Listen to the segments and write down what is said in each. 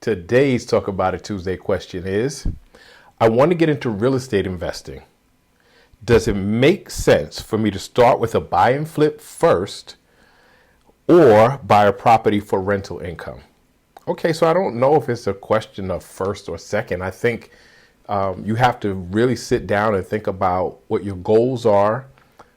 Today's Talk About It Tuesday question is, I want to get into real estate investing. Does it make sense for me to start with a buy and flip first or buy a property for rental income? Okay, so I don't know if it's a question of first or second. I think you have to really sit down and think about what your goals are,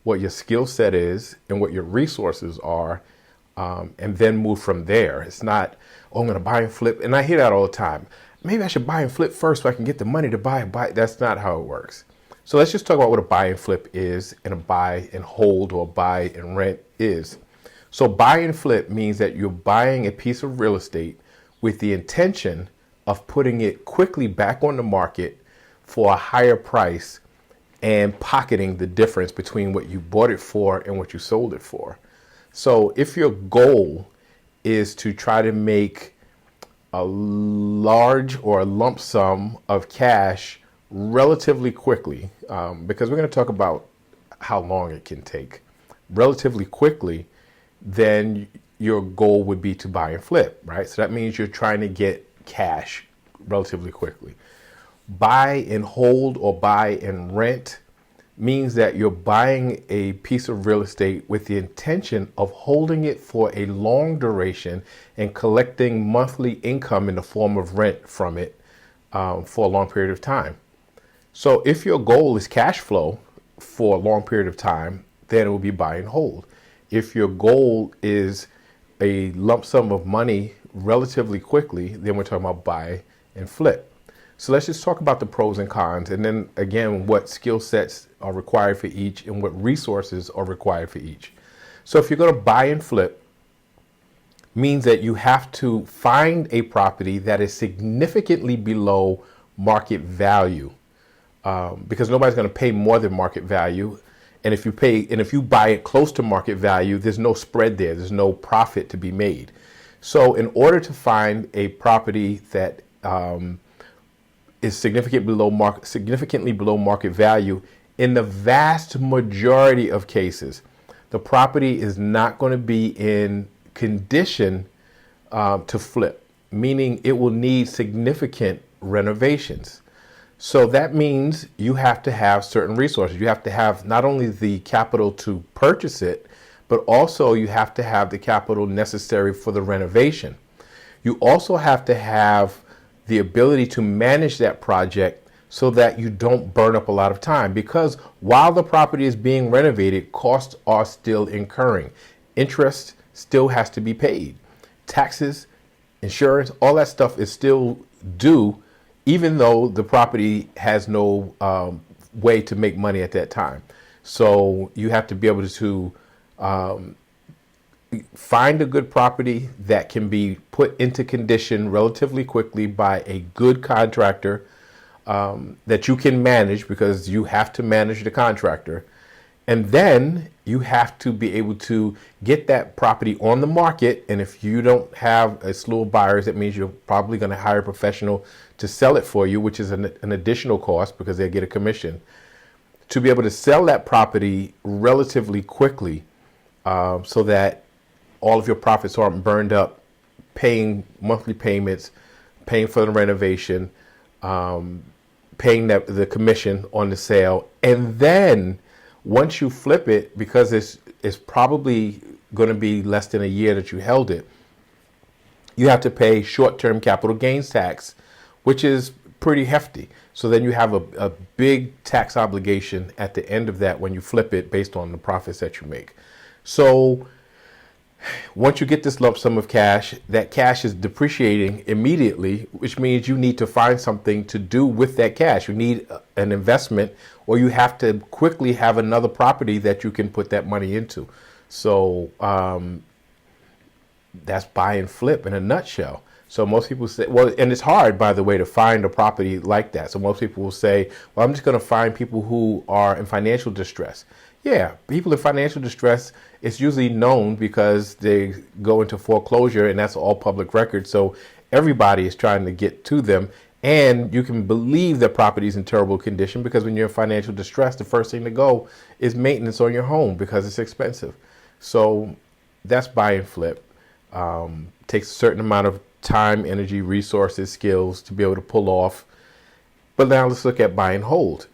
what your skill set is, and what your resources are, and then move from there. It's not, oh, I'm going to buy and flip. And I hear that all the time. Maybe I should buy and flip first so I can get the money to buy. That's not how it works. So let's just talk about what a buy and flip is and a buy and hold or buy and rent is. So buy and flip means that you're buying a piece of real estate with the intention of putting it quickly back on the market for a higher price and pocketing the difference between what you bought it for and what you sold it for. So if your goal is to try to make a large or a lump sum of cash relatively quickly, because we're going to talk about how long it can take relatively quickly, then your goal would be to buy and flip, right? So that means you're trying to get cash relatively quickly. Buy and hold or buy and rent means that you're buying a piece of real estate with the intention of holding it for a long duration and collecting monthly income in the form of rent from it for a long period of time. So if your goal is cash flow for a long period of time, then it will be buy and hold. If your goal is a lump sum of money relatively quickly, then we're talking about buy and flip. So let's just talk about the pros and cons, and then again, what skill sets are required for each and what resources are required for each. So if you're going to buy and flip, means that you have to find a property that is significantly below market value, because nobody's going to pay more than market value. And if you buy it close to market value, there's no spread there. There's no profit to be made. So in order to find a property that is significantly below market value, in the vast majority of cases, the property is not going to be in condition to flip, meaning it will need significant renovations. So that means you have to have certain resources. You have to have not only the capital to purchase it, but also you have to have the capital necessary for the renovation. You also have to have the ability to manage that project so that you don't burn up a lot of time, because while the property is being renovated, costs are still incurring. Interest still has to be paid. Taxes, insurance, all that stuff is still due, even though the property has no way to make money at that time. So you have to be able to find a good property that can be put into condition relatively quickly by a good contractor that you can manage, because you have to manage the contractor. And then you have to be able to get that property on the market. And if you don't have a slew of buyers, that means you're probably going to hire a professional to sell it for you, which is an additional cost because they get a commission. To be able to sell that property relatively quickly so that all of your profits aren't burned up paying monthly payments, paying for the renovation, paying the commission on the sale. And then once you flip it, because it's probably going to be less than a year that you held it, you have to pay short-term capital gains tax, which is pretty hefty. So then you have a big tax obligation at the end of that when you flip it based on the profits that you make. So once you get this lump sum of cash, that cash is depreciating immediately, which means you need to find something to do with that cash. You need an investment, or you have to quickly have another property that you can put that money into. So that's buy and flip in a nutshell. So most people say, well, and it's hard, by the way, to find a property like that. So most people will say, well, I'm just going to find people who are in financial distress. Yeah, people in financial distress, it's usually known because they go into foreclosure, and that's all public record. So everybody is trying to get to them. And you can believe that property is in terrible condition, because when you're in financial distress, the first thing to go is maintenance on your home because it's expensive. So that's buy and flip. Takes a certain amount of time, energy, resources, skills to be able to pull off. But now let's look at buy and hold.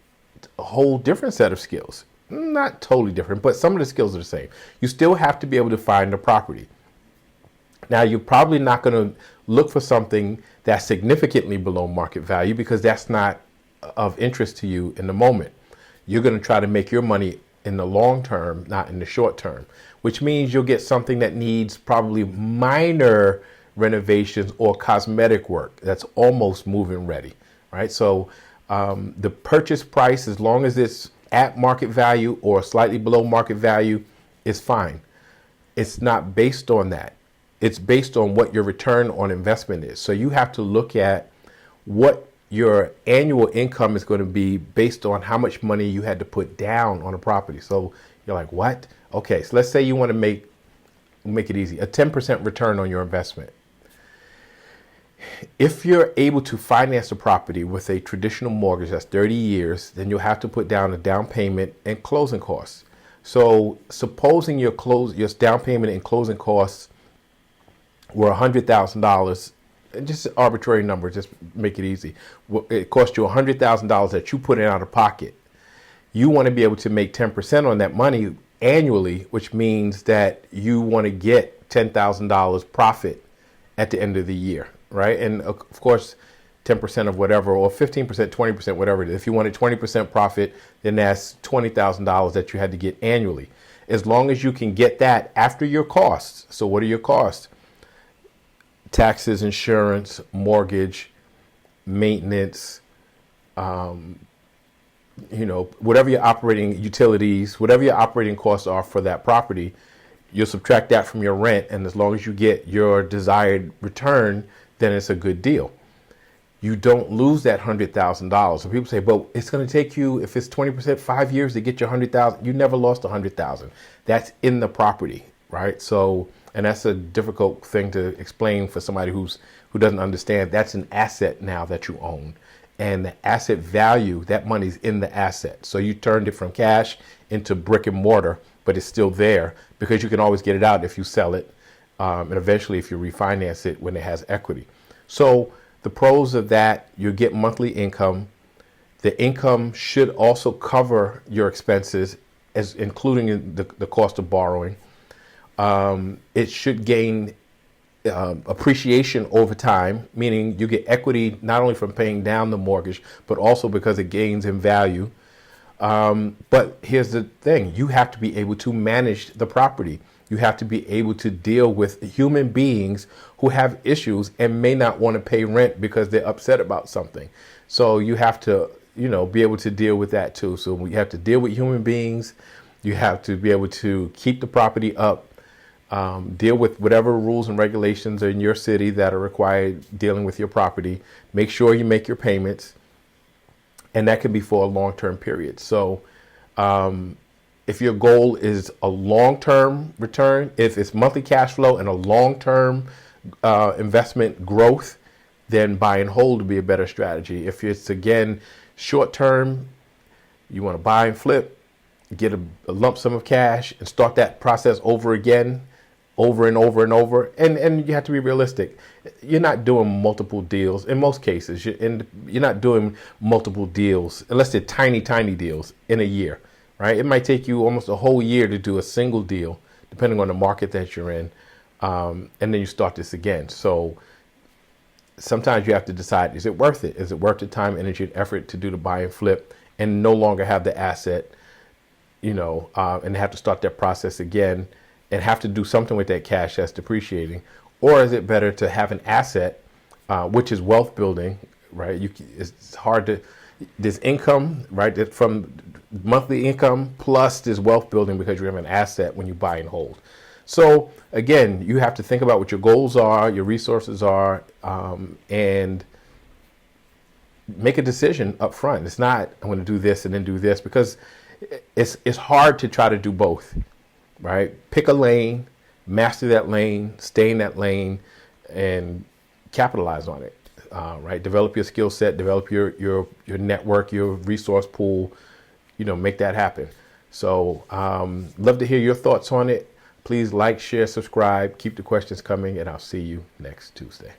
A whole different set of skills. Not totally different, but some of the skills are the same. You still have to be able to find the property. Now, you're probably not going to look for something that's significantly below market value because that's not of interest to you in the moment. You're going to try to make your money in the long term, not in the short term, which means you'll get something that needs probably minor renovations or cosmetic work that's almost move-in ready, right? So the purchase price, as long as it's at market value or slightly below market value, is fine. It's not based on that. It's based on what your return on investment is. So you have to look at what your annual income is going to be based on how much money you had to put down on a property. So you're like, what? Okay, so let's say you want to make it easy, a 10% return on your investment. If you're able to finance a property with a traditional mortgage that's 30 years, then you'll have to put down a down payment and closing costs. So supposing your down payment and closing costs were $100,000, just an arbitrary number, just make it easy. It cost you $100,000 that you put in out of pocket. You want to be able to make 10% on that money annually, which means that you want to get $10,000 profit at the end of the year, right? And of course, 10% of whatever, or 15%, 20%, whatever it is. If you wanted 20% profit, then that's $20,000 that you had to get annually. As long as you can get that after your costs. So what are your costs? Taxes, insurance, mortgage, maintenance, whatever your operating utilities, whatever your operating costs are for that property, you'll subtract that from your rent. And as long as you get your desired return, then it's a good deal. You don't lose that $100,000. So people say, but it's going to take you, if it's 20%, 5 years to get your $100,000. You never lost $100,000. That's in the property, right? So, and that's a difficult thing to explain for somebody who doesn't understand. That's an asset now that you own. And the asset value, that money's in the asset. So you turned it from cash into brick and mortar, but it's still there because you can always get it out if you sell it. And eventually if you refinance it when it has equity. So the pros of that, you get monthly income. The income should also cover your expenses, as including the cost of borrowing. It should gain appreciation over time, meaning you get equity not only from paying down the mortgage, but also because it gains in value. But here's the thing, you have to be able to manage the property. You have to be able to deal with human beings who have issues and may not want to pay rent because they're upset about something. So you have to, be able to deal with that too. So you have to deal with human beings. You have to be able to keep the property up. Deal with whatever rules and regulations are in your city that are required dealing with your property. Make sure you make your payments. And that can be for a long-term period. So if your goal is a long-term return, if it's monthly cash flow and a long-term investment growth, then buy and hold would be a better strategy. If it's, again, short-term, you want to buy and flip, get a lump sum of cash and start that process over again, over and over and over. And you have to be realistic. You're not doing multiple deals in most cases. You're not doing multiple deals unless they're tiny, tiny deals in a year, right? It might take you almost a whole year to do a single deal, depending on the market that you're in. And then you start this again. So sometimes you have to decide, is it worth it? Is it worth the time, energy, and effort to do the buy and flip and no longer have the asset, and have to start that process again and have to do something with that cash that's depreciating? Or is it better to have an asset, which is wealth building, right? It's hard to, there's income, right, from monthly income plus this wealth building because you have an asset when you buy and hold. So again, you have to think about what your goals are, your resources are, and make a decision up front. It's not, I'm going to do this and then do this, because it's hard to try to do both, right? Pick a lane, master that lane, stay in that lane, and capitalize on it, right? Develop your skill set, develop your network, your resource pool, make that happen. So love to hear your thoughts on it. Please like, share, subscribe, keep the questions coming, and I'll see you next Tuesday.